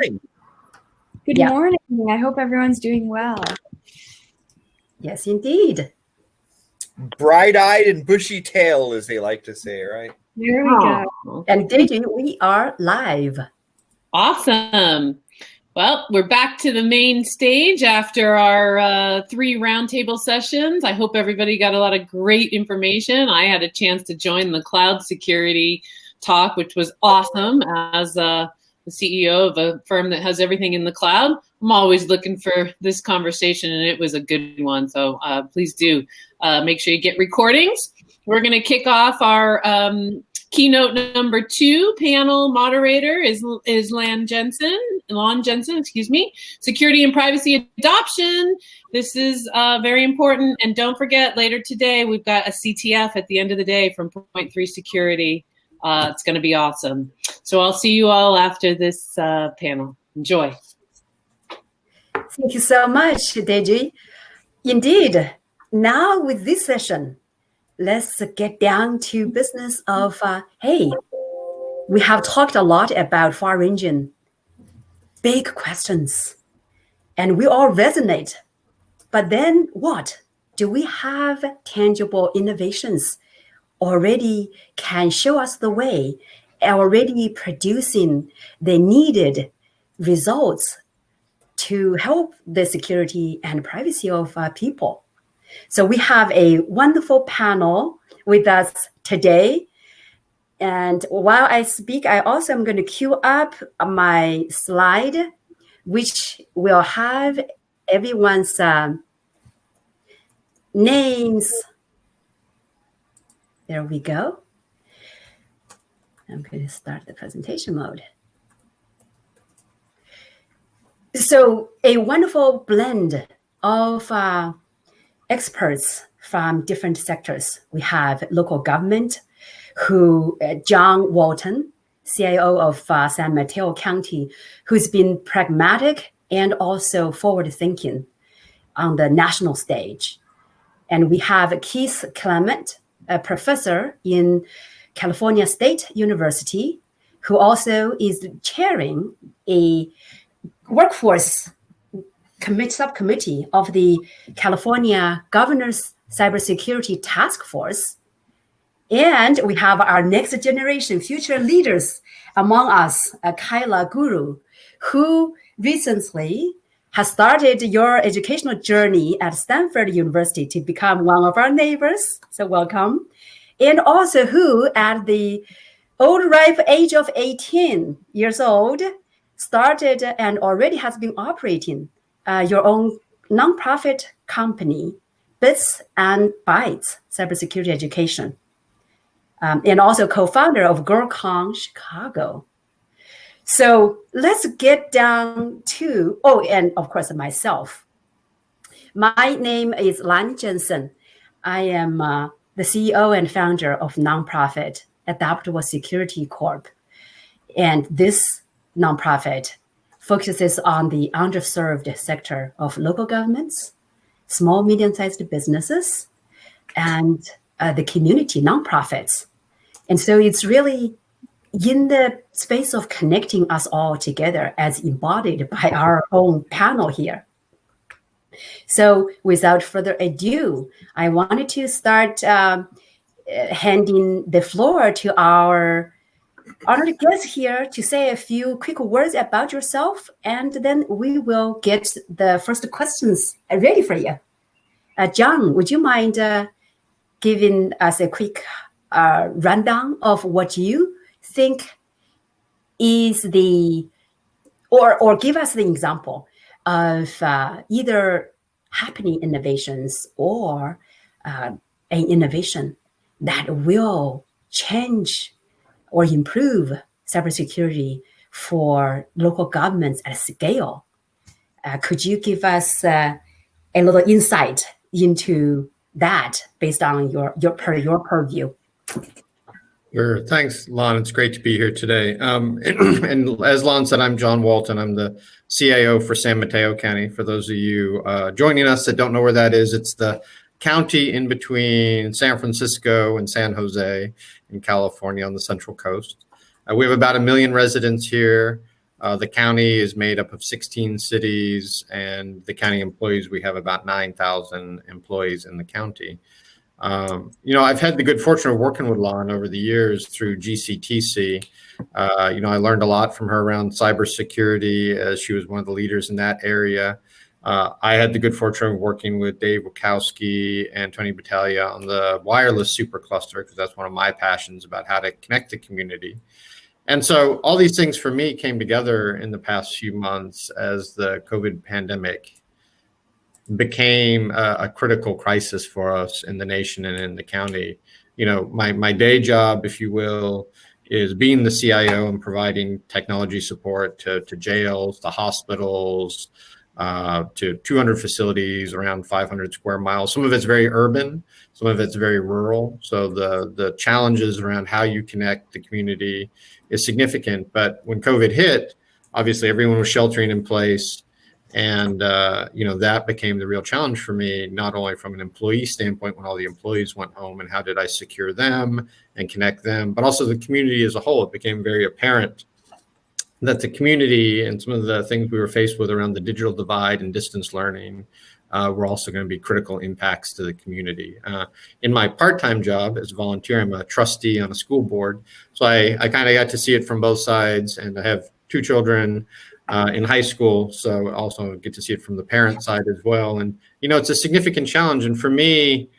Good Yeah. morning. I hope everyone's doing well. Yes, indeed. Bright-eyed and bushy-tailed, as they like to say, right? There we go. And Deji, we are live. Awesome. Well, we're back to the main stage after our 3 roundtable sessions. I hope everybody got a lot of great information. I had a chance to join the cloud security talk, which was awesome. As the CEO of a firm that has everything in the cloud, I'm always looking for this conversation, and it was a good one. So please do make sure you get recordings. We're going to kick off our keynote number 2 panel moderator is Lon Jensen, security and privacy adoption. This is very important. And don't forget, later today, we've got a CTF at the end of the day from Point 3 Security. It's going to be awesome. So I'll see you all after this panel. Enjoy. Thank you so much, Deji. Indeed, now with this session, let's get down to business of, hey, we have talked a lot about far-ranging big questions, and we all resonate. But then what? Do we have tangible innovations already can show us the way, already producing the needed results to help the security and privacy of people? So we have a wonderful panel with us today. And while I speak, I also am going to queue up my slide, which will have everyone's names. There we go. I'm going to start the presentation mode. So a wonderful blend of experts from different sectors. We have local government, who John Walton, CIO of San Mateo County, who's been pragmatic and also forward-thinking on the national stage. And we have Keith Clement, a professor in California State University, who also is chairing a workforce subcommittee of the California Governor's Cybersecurity Task Force. And we have our next generation future leaders among us, Kyla Guru, who recently has started your educational journey at Stanford University to become one of our neighbors. So welcome. And also who, at the old ripe age of 18 years old, started and already has been operating your own nonprofit company, Bits and Bytes Cybersecurity Education, and also co-founder of GirlCon Chicago. So let's get down to, and of course myself. My name is Lon Jensen. I am the CEO and founder of nonprofit Adaptable Security Corp. And this nonprofit focuses on the underserved sector of local governments, small, medium-sized businesses, and the community nonprofits. And so it's really in the space of connecting us all together as embodied by our own panel here. So without further ado, I wanted to start handing the floor to our honored guest here to say a few quick words about yourself, and then we will get the first questions ready for you. John, would you mind giving us a quick rundown of what you think is the, or give us the example of either happening innovations or an innovation that will change or improve cybersecurity for local governments at scale? Could you give us a little insight into that based on your purview? Sure. Thanks, Lon. It's great to be here today. And as Lon said, I'm John Walton. I'm the CIO for San Mateo County. For those of you joining us that don't know where that is, it's the county in between San Francisco and San Jose in California on the Central Coast. We have about 1 million residents here. The county is made up of 16 cities, and the county employees, we have about 9,000 employees in the county. I've had the good fortune of working with Lon over the years through GCTC. I learned a lot from her around cybersecurity, as she was one of the leaders in that area. I had the good fortune of working with Dave Wachowski and Tony Battaglia on the wireless supercluster, because that's one of my passions about how to connect the community. And so all these things for me came together in the past few months as the COVID pandemic became a critical crisis for us in the nation and in the county. My day job, if you will, is being the CIO and providing technology support to jails, to hospitals, to 200 facilities around 500 square miles. Some of it's very urban, some of it's very rural. So the challenges around how you connect the community is significant. But when COVID hit, obviously everyone was sheltering in place. And, that became the real challenge for me, not only from an employee standpoint, when all the employees went home and how did I secure them and connect them, but also the community as a whole. It became very apparent that the community and some of the things we were faced with around the digital divide and distance learning were also going to be critical impacts to the community. In my part-time job as a volunteer, I'm a trustee on a school board. So I kind of got to see it from both sides, and I have 2 children in high school, so also get to see it from the parent side as well. And, it's a significant challenge. And for me,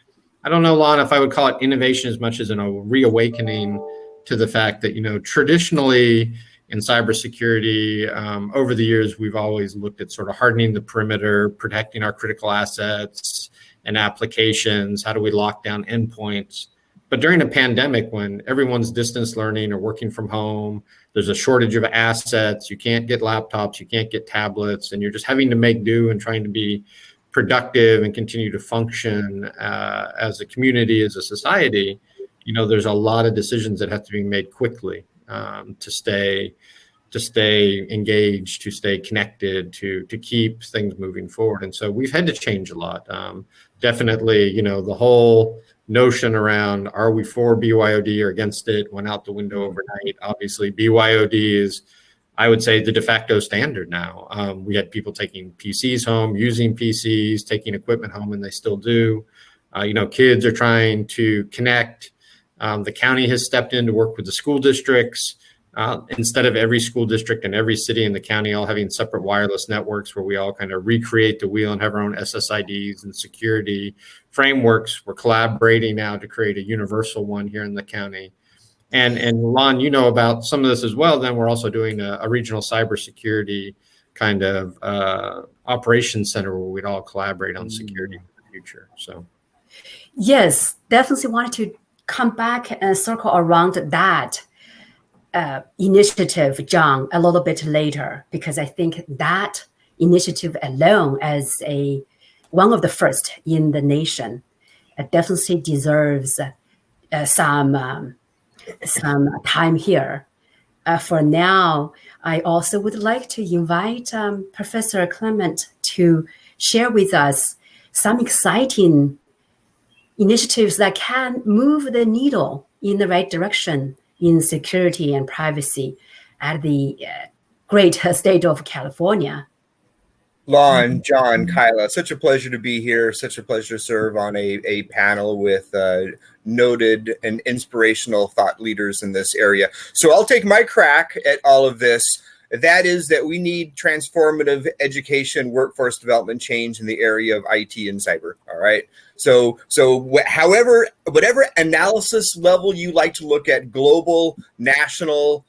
I don't know, Lon, if I would call it innovation as much as a reawakening to the fact that, traditionally in cybersecurity, over the years, we've always looked at sort of hardening the perimeter, protecting our critical assets and applications. How do we lock down endpoints? But during a pandemic, when everyone's distance learning or working from home, there's a shortage of assets, you can't get laptops, you can't get tablets, and you're just having to make do and trying to be productive and continue to function as a community, as a society. There's a lot of decisions that have to be made quickly to stay engaged, to stay connected, to keep things moving forward. And so we've had to change a lot. Definitely, the whole notion around are we for BYOD or against it went out the window overnight. Obviously, BYOD is, I would say, the de facto standard now. We had people taking PCs home, using PCs, taking equipment home, and they still do. Kids are trying to connect. The county has stepped in to work with the school districts. Instead of every school district and every city in the county all having separate wireless networks where we all kind of recreate the wheel and have our own SSIDs and security frameworks, we're collaborating now to create a universal one here in the county. And Lon, about some of this as well. Then we're also doing a regional cybersecurity kind of operations center where we'd all collaborate on security in the future. So, yes, definitely wanted to come back and circle around that initiative, John, a little bit later, because I think that initiative alone, as one of the first in the nation, definitely deserves some time here. For now, I also would like to invite Professor Clement to share with us some exciting initiatives that can move the needle in the right direction in security and privacy at the great state of California. Lon, John, Kyla, such a pleasure to be here. Such a pleasure to serve on a panel with noted and inspirational thought leaders in this area. So I'll take my crack at all of this. That is that we need transformative education, workforce development change in the area of IT and cyber. All right. So whatever analysis level you like to look at, global, national,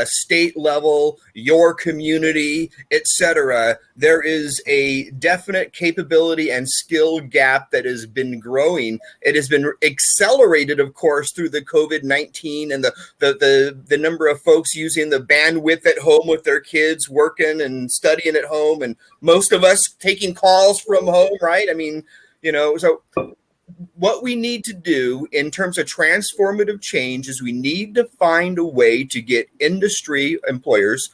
state level, your community, etc., there is a definite capability and skill gap that has been growing. It has been accelerated, of course, through the COVID-19 and the number of folks using the bandwidth at home with their kids, working and studying at home, and most of us taking calls from home, right? I mean, so what we need to do in terms of transformative change is we need to find a way to get industry employers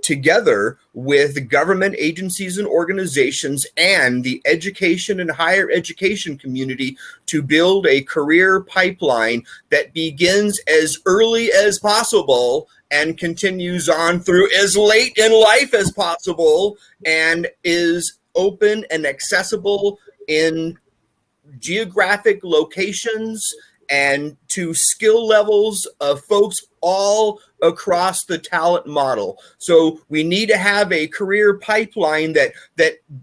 together with government agencies and organizations and the education and higher education community to build a career pipeline that begins as early as possible and continues on through as late in life as possible and is open and accessible in geographic locations and to skill levels of folks all across the talent model. So we need to have a career pipeline that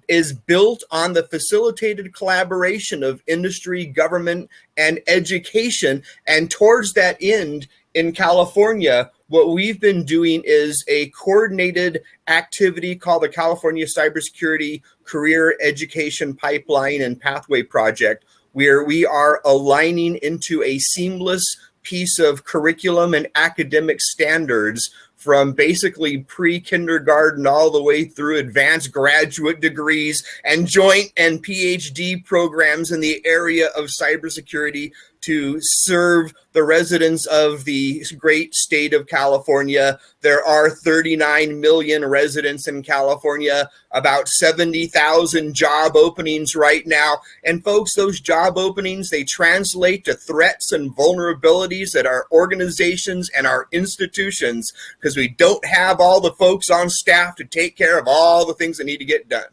is built on the facilitated collaboration of industry, government, and education. And towards that end, in California, what we've been doing is a coordinated activity called the California Cybersecurity Career Education Pipeline and Pathway Project, where we are aligning into a seamless piece of curriculum and academic standards from basically pre-kindergarten all the way through advanced graduate degrees and joint and PhD programs in the area of cybersecurity to serve the residents of the great state of California. There are 39 million residents in California, about 70,000 job openings right now. And folks, those job openings, they translate to threats and vulnerabilities that our organizations and our institutions, because we don't have all the folks on staff to take care of all the things that need to get done.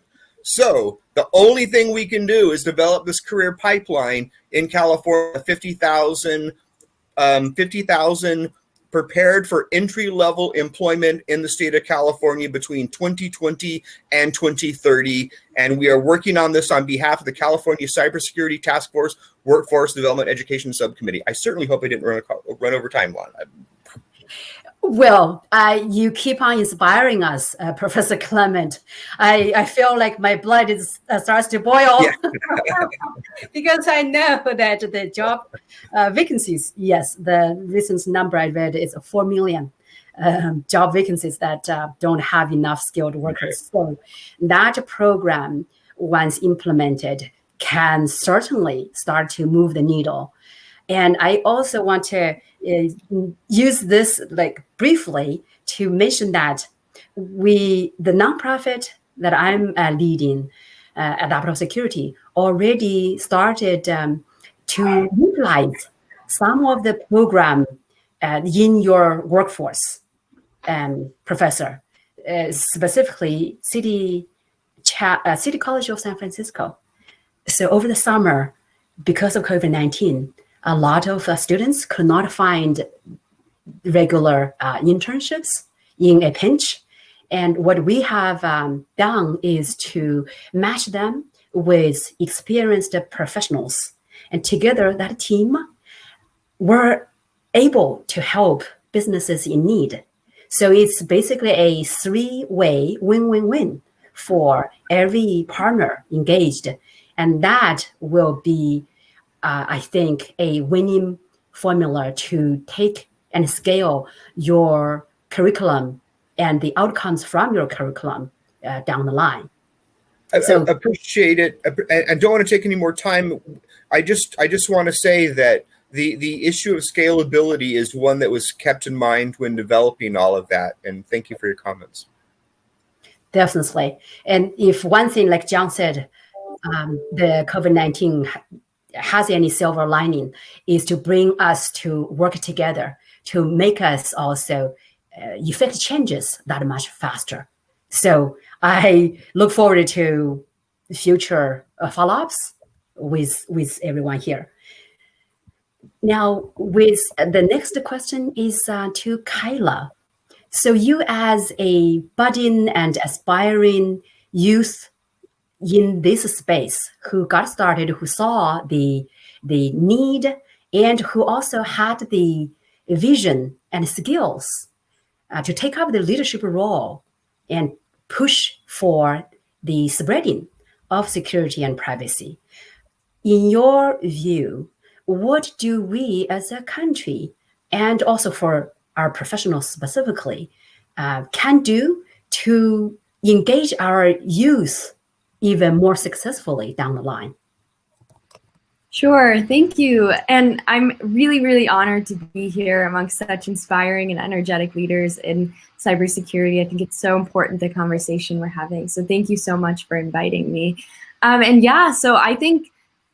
So the only thing we can do is develop this career pipeline in California, 50,000 prepared for entry-level employment in the state of California between 2020 and 2030. And we are working on this on behalf of the California Cybersecurity Task Force Workforce Development Education Subcommittee. I certainly hope I didn't run over time, Lon. Well, you keep on inspiring us, Professor Clement. I feel like my blood starts to boil because I know that the job vacancies, yes, the recent number I read is 4 million job vacancies that don't have enough skilled workers. So that program, once implemented, can certainly start to move the needle. And I also want to use this briefly to mention that the nonprofit that I'm leading, Adaptive Security, already started to utilize some of the program in your workforce, Professor, specifically City College of San Francisco. So over the summer, because of COVID-19, a lot of students could not find regular internships in a pinch. And what we have done is to match them with experienced professionals. And together, that team were able to help businesses in need. So it's basically a three-way win-win-win for every partner engaged. And that will be I think a winning formula to take and scale your curriculum and the outcomes from your curriculum down the line. So I appreciate it. I don't want to take any more time. I just want to say that the issue of scalability is one that was kept in mind when developing all of that. And thank you for your comments. Definitely. And if one thing, like John said, the COVID-19 has any silver lining, is to bring us to work together to make us also effect changes that much faster. So I look forward to future follow-ups with everyone here. Now, with the next question is to Kyla. So you as a budding and aspiring youth in this space who got started, who saw the need, and who also had the vision and skills to take up the leadership role and push for the spreading of security and privacy. In your view, what do we as a country, and also for our professionals specifically, can do to engage our youth even more successfully down the line? Sure, thank you. And I'm really, really honored to be here amongst such inspiring and energetic leaders in cybersecurity. I think it's so important, the conversation we're having. So thank you so much for inviting me. And yeah, so I think,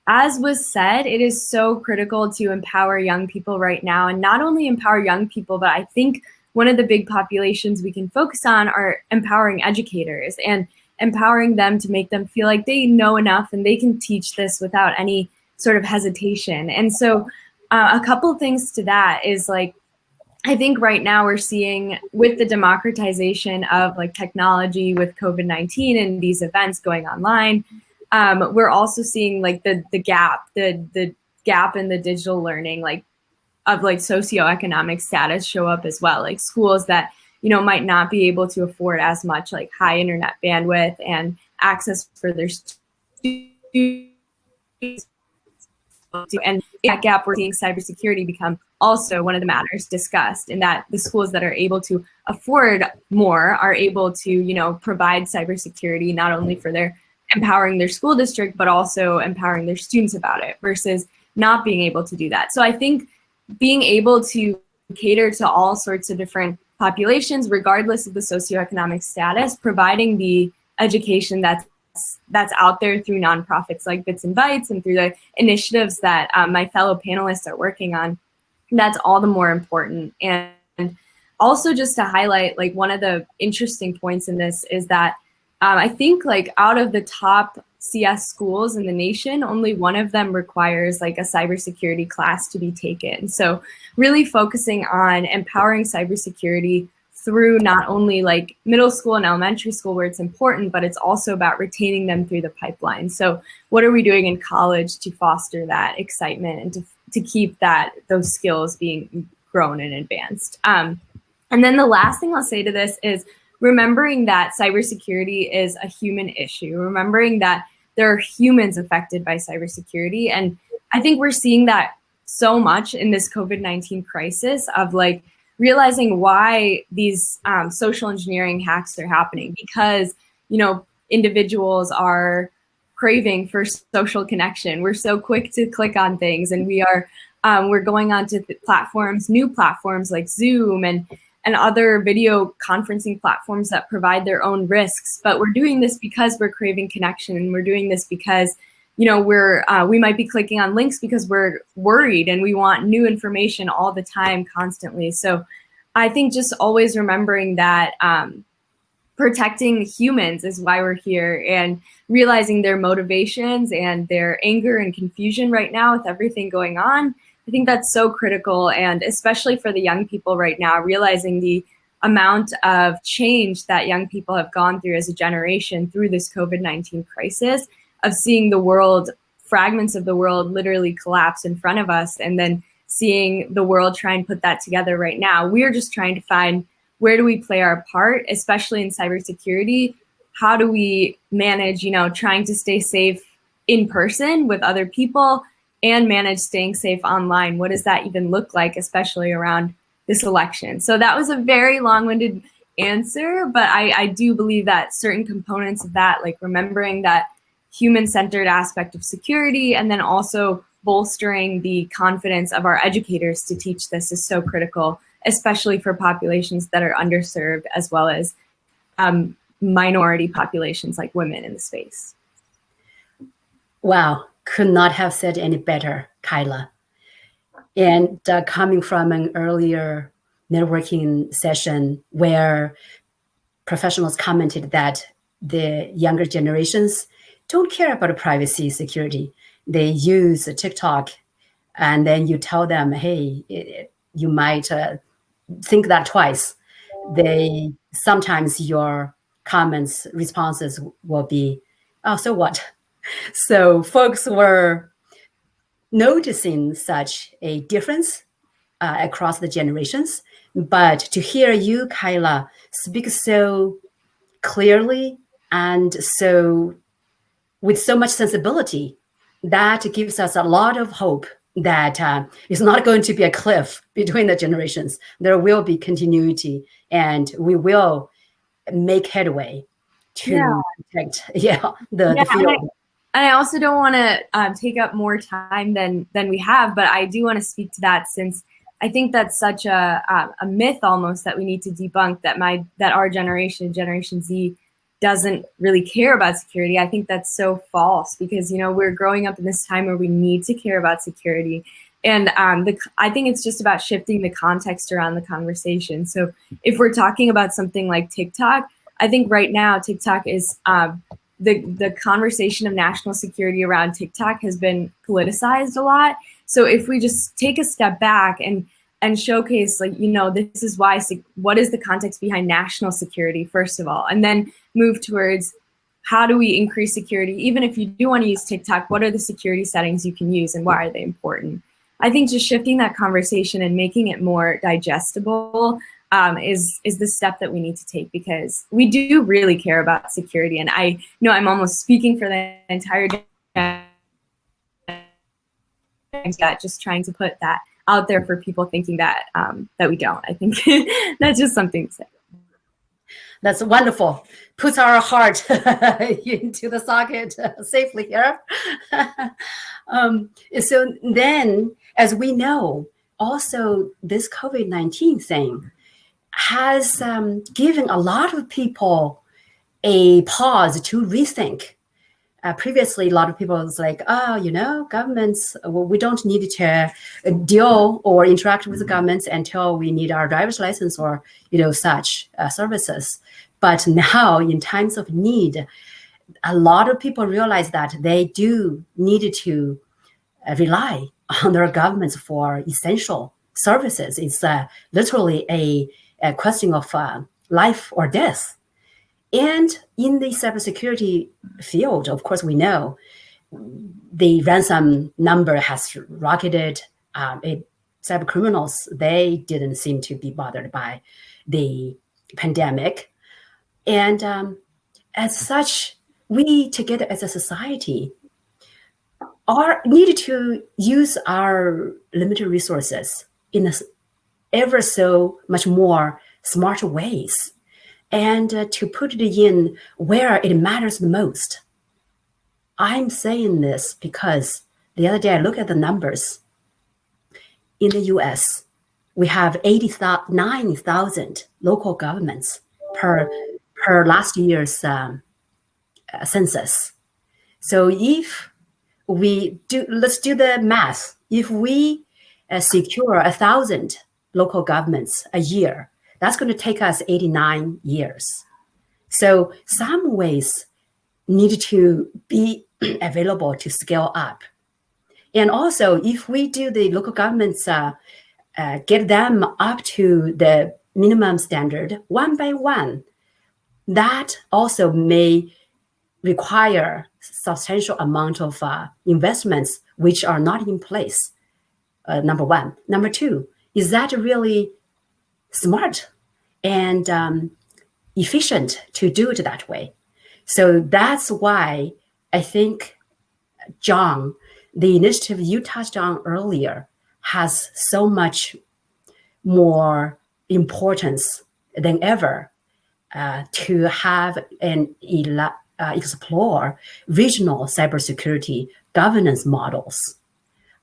as was said, it is so critical to empower young people right now, and not only empower young people, but I think one of the big populations we can focus on are empowering educators and empowering them to make them feel like they know enough and they can teach this without any sort of hesitation. And so a couple things to that is like, I think right now we're seeing with the democratization of like technology with COVID-19 and these events going online, we're also seeing like the gap in the digital learning, like of like socioeconomic status show up as well. Like schools that, you know, might not be able to afford as much like high internet bandwidth and access for their students. And in that gap, we're seeing cybersecurity become also one of the matters discussed, in that the schools that are able to afford more are able to, you know, provide cybersecurity not only for their empowering their school district, but also empowering their students about it versus not being able to do that. So I think being able to cater to all sorts of different populations, regardless of the socioeconomic status, providing the education that's out there through nonprofits like Bits and Bytes and through the initiatives that my fellow panelists are working on, that's all the more important. And also just to highlight, like one of the interesting points in this is that I think like out of the top CS schools in the nation, only one of them requires like a cybersecurity class to be taken. So really focusing on empowering cybersecurity through not only like middle school and elementary school where it's important, but it's also about retaining them through the pipeline. So what are we doing in college to foster that excitement and to keep those skills being grown and advanced? And then the last thing I'll say to this is remembering that cybersecurity is a human issue, remembering that there are humans affected by cybersecurity. And I think we're seeing that so much in this COVID-19 crisis of like realizing why these social engineering hacks are happening, because, you know, individuals are craving for social connection. We're so quick to click on things, and we're going on to new platforms like Zoom and other video conferencing platforms that provide their own risks. But we're doing this because we're craving connection, and we're doing this because, you know, we might be clicking on links because we're worried and we want new information all the time, constantly. So I think just always remembering that protecting humans is why we're here, and realizing their motivations and their anger and confusion right now with everything going on. I think that's so critical, and especially for the young people right now, realizing the amount of change that young people have gone through as a generation through this COVID-19 crisis, of seeing the world, fragments of the world literally collapse in front of us, and then seeing the world try and put that together right now. We're just trying to find, where do we play our part, especially in cybersecurity? How do we manage, you know, trying to stay safe in person with other people and manage staying safe online? What does that even look like, especially around this election? So that was a very long-winded answer, but I do believe that certain components of that, like remembering that human-centered aspect of security, and then also bolstering the confidence of our educators to teach this, is so critical, especially for populations that are underserved, as well as minority populations like women in the space. Wow, could not have said any better, Kyla. And coming from an earlier networking session where professionals commented that the younger generations don't care about privacy security. They use TikTok, and then you tell them, hey, you might think that twice. Sometimes your comments, responses will be, oh, so what? So folks were noticing such a difference across the generations. But to hear you, Kyla, speak so clearly and so with so much sensibility, that gives us a lot of hope that it's not going to be a cliff between the generations. There will be continuity, and we will make headway to protect the field. And I also don't want to take up more time than we have, but I do want to speak to that, since I think that's such a myth almost that we need to debunk, that our generation, Generation Z, doesn't really care about security. I think that's so false, because, you know, we're growing up in this time where we need to care about security. And I think it's just about shifting the context around the conversation. So if we're talking about something like TikTok, I think right now TikTok is the conversation of national security around TikTok has been politicized a lot. So if we just take a step back and showcase, like, this is why, what is the context behind national security, first of all, and then move towards how do we increase security? Even if you do want to use TikTok, what are the security settings you can use and why are they important? I think just shifting that conversation and making it more digestible is the step that we need to take, because we do really care about security. And I know I'm almost speaking for the entire just trying to put that out there for people thinking that that we don't. I think that's just something to say. That's wonderful. Puts our heart into the socket safely here. So then, as we know, also this COVID-19 thing has given a lot of people a pause to rethink. Previously, a lot of people was like, governments, we don't need to deal or interact with the governments until we need our driver's license or, such services. But now, in times of need, a lot of people realize that they do need to rely on their governments for essential services. It's literally a question of life or death. And in the cybersecurity field, of course, we know the ransom number has rocketed. Cyber criminals, they didn't seem to be bothered by the pandemic. And as such, we together as a society need to use our limited resources in ever so much more smarter ways, and to put it in where it matters the most. I'm saying this because the other day I looked at the numbers. In the US, we have 89,000 local governments per last year's census. So if let's do the math. If we secure 1,000 local governments a year, that's going to take us 89 years. So some ways need to be available to scale up. And also, if we do the local governments, get them up to the minimum standard one by one, that also may require substantial amount of investments which are not in place, number one. Number two, is that really smart and efficient to do it that way? So that's why I think, John, the initiative you touched on earlier has so much more importance than ever to have and explore regional cybersecurity governance models.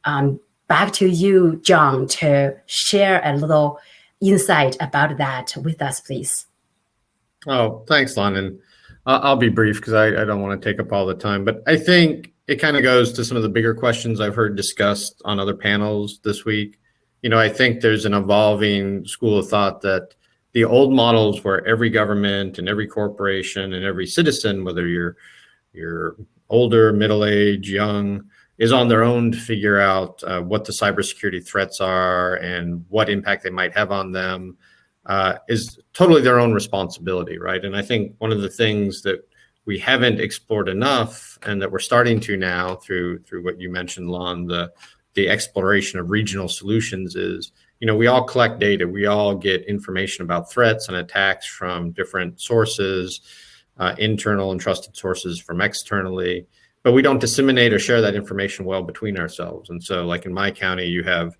Back to you, John, to share a little insight about that with us, please. Oh, thanks, Lon. And I'll be brief because I don't want to take up all the time. But I think it kind of goes to some of the bigger questions I've heard discussed on other panels this week. I think there's an evolving school of thought that the old models where every government and every corporation and every citizen, whether you're older, middle-aged, young, is on their own to figure out what the cybersecurity threats are and what impact they might have on them, is totally their own responsibility, right? And I think one of the things that we haven't explored enough, and that we're starting to now through what you mentioned, Lon, the exploration of regional solutions is, we all collect data. We all get information about threats and attacks from different sources, internal and trusted sources from externally, but we don't disseminate or share that information well between ourselves. And so like in my county, you have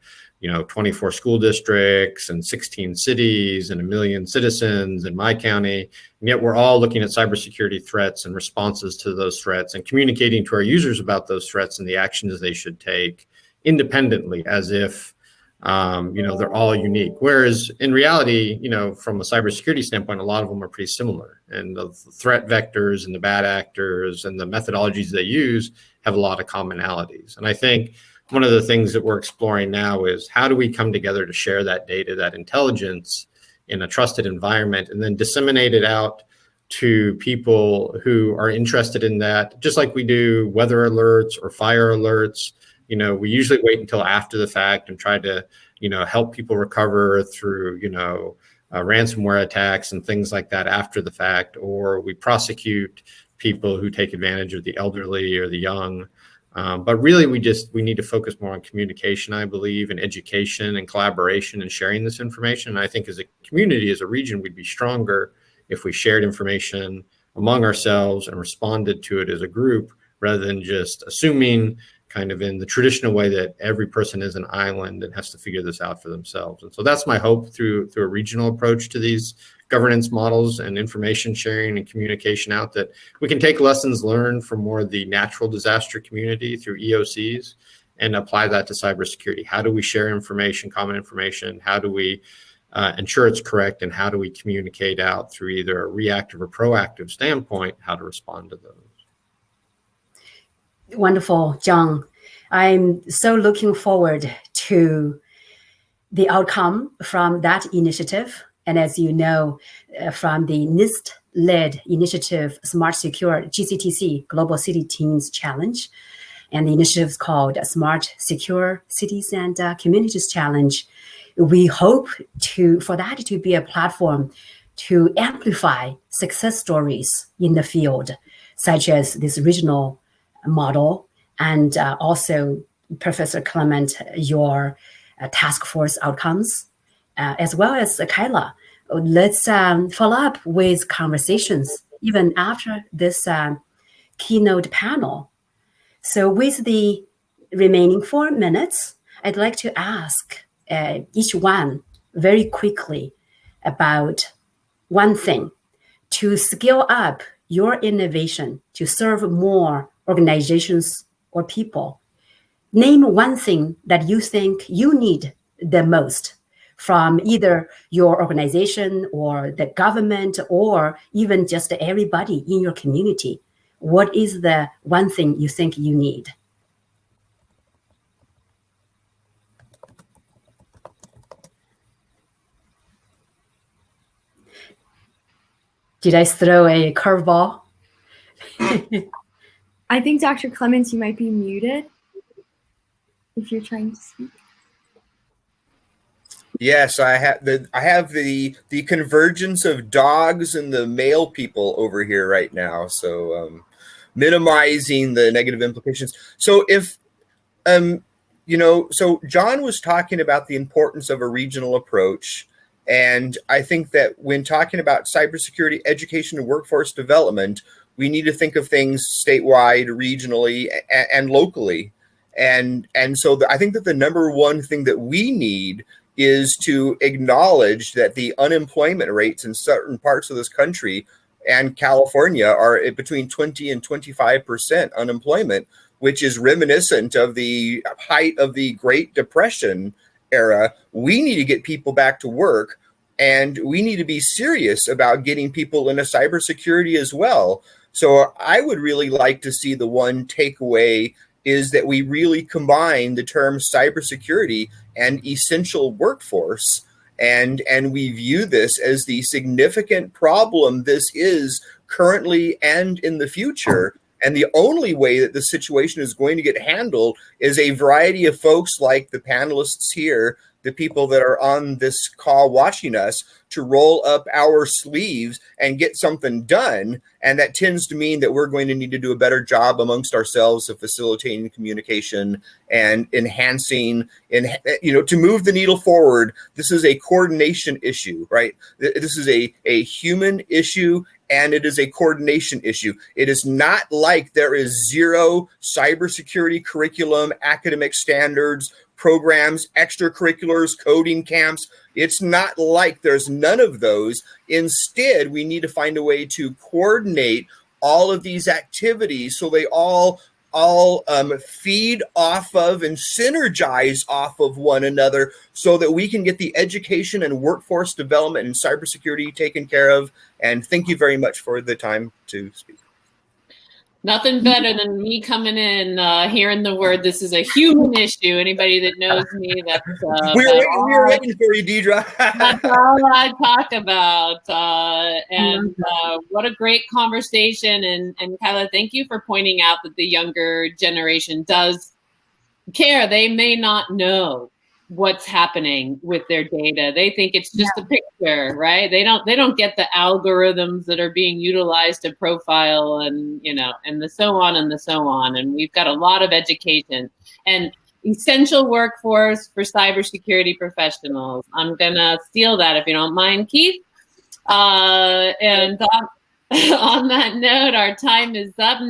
24 school districts and 16 cities and 1 million citizens in my county. And yet we're all looking at cybersecurity threats and responses to those threats and communicating to our users about those threats and the actions they should take independently, as if, they're all unique. Whereas in reality, from a cybersecurity standpoint, a lot of them are pretty similar. And the threat vectors and the bad actors and the methodologies they use have a lot of commonalities. And I think one of the things that we're exploring now is how do we come together to share that data, that intelligence in a trusted environment, and then disseminate it out to people who are interested in that, just like we do weather alerts or fire alerts. We usually wait until after the fact and try to, help people recover through, ransomware attacks and things like that after the fact, or we prosecute people who take advantage of the elderly or the young. But really, we need to focus more on communication, I believe, and education and collaboration and sharing this information. And I think as a community, as a region, we'd be stronger if we shared information among ourselves and responded to it as a group, rather than just assuming kind of in the traditional way that every person is an island and has to figure this out for themselves. And so that's my hope through a regional approach to these governance models and information sharing and communication out, that we can take lessons learned from more of the natural disaster community through EOCs and apply that to cybersecurity. How do we share information, common information? How do we ensure it's correct? And how do we communicate out through either a reactive or proactive standpoint, how to respond to those? Wonderful, John. I'm so looking forward to the outcome from that initiative. And as you know, from the NIST-led initiative, Smart Secure GCTC, Global City Teams Challenge, and the initiative is called Smart Secure Cities and Communities Challenge. We hope for that to be a platform to amplify success stories in the field, such as this regional model, and also, Professor Clement, your task force outcomes, as well as Kyla. Let's follow up with conversations even after this keynote panel. So with the remaining 4 minutes, I'd like to ask each one very quickly about one thing to scale up your innovation to serve more organizations or people. Name one thing that you think you need the most from either your organization or the government or even just everybody in your community. What is the one thing you think you need? Did I throw a curveball? I think, Dr. Clements, you might be muted if you're trying to speak. Yes, I have the convergence of dogs and the male people over here right now. So minimizing the negative implications. So if so John was talking about the importance of a regional approach. And I think that when talking about cybersecurity education and workforce development, we need to think of things statewide, regionally, and locally. And so I think that the number one thing that we need is to acknowledge that the unemployment rates in certain parts of this country and California are between 20 and 25% unemployment, which is reminiscent of the height of the Great Depression era. We need to get people back to work, and we need to be serious about getting people into cybersecurity as well. So I would really like to see the one takeaway is that we really combine the term cybersecurity and essential workforce. And we view this as the significant problem this is currently and in the future. And the only way that the situation is going to get handled is a variety of folks like the panelists here, the people that are on this call watching us, to roll up our sleeves and get something done. And that tends to mean that we're going to need to do a better job amongst ourselves of facilitating communication and enhancing, to move the needle forward. This is a coordination issue, right? This is a human issue, and it is a coordination issue. It is not like there is zero cybersecurity curriculum, academic standards, programs, extracurriculars, coding camps. It's not like there's none of those. Instead, we need to find a way to coordinate all of these activities so they all feed off of and synergize off of one another so that we can get the education and workforce development and cybersecurity taken care of. And thank you very much for the time to speak. Nothing better than me coming in, hearing the word, this is a human issue. Anybody that knows me, that's we were waiting for you, Deidre. that's all I talk about. What a great conversation. And Kyla, thank you for pointing out that the younger generation does care. They may not know what's happening with their data. They think it's just a picture, right? They don't get the algorithms that are being utilized to profile and, and the so on and the so on. And we've got a lot of education and essential workforce for cybersecurity professionals. I'm gonna steal that if you don't mind, Keith. On that note, our time is up.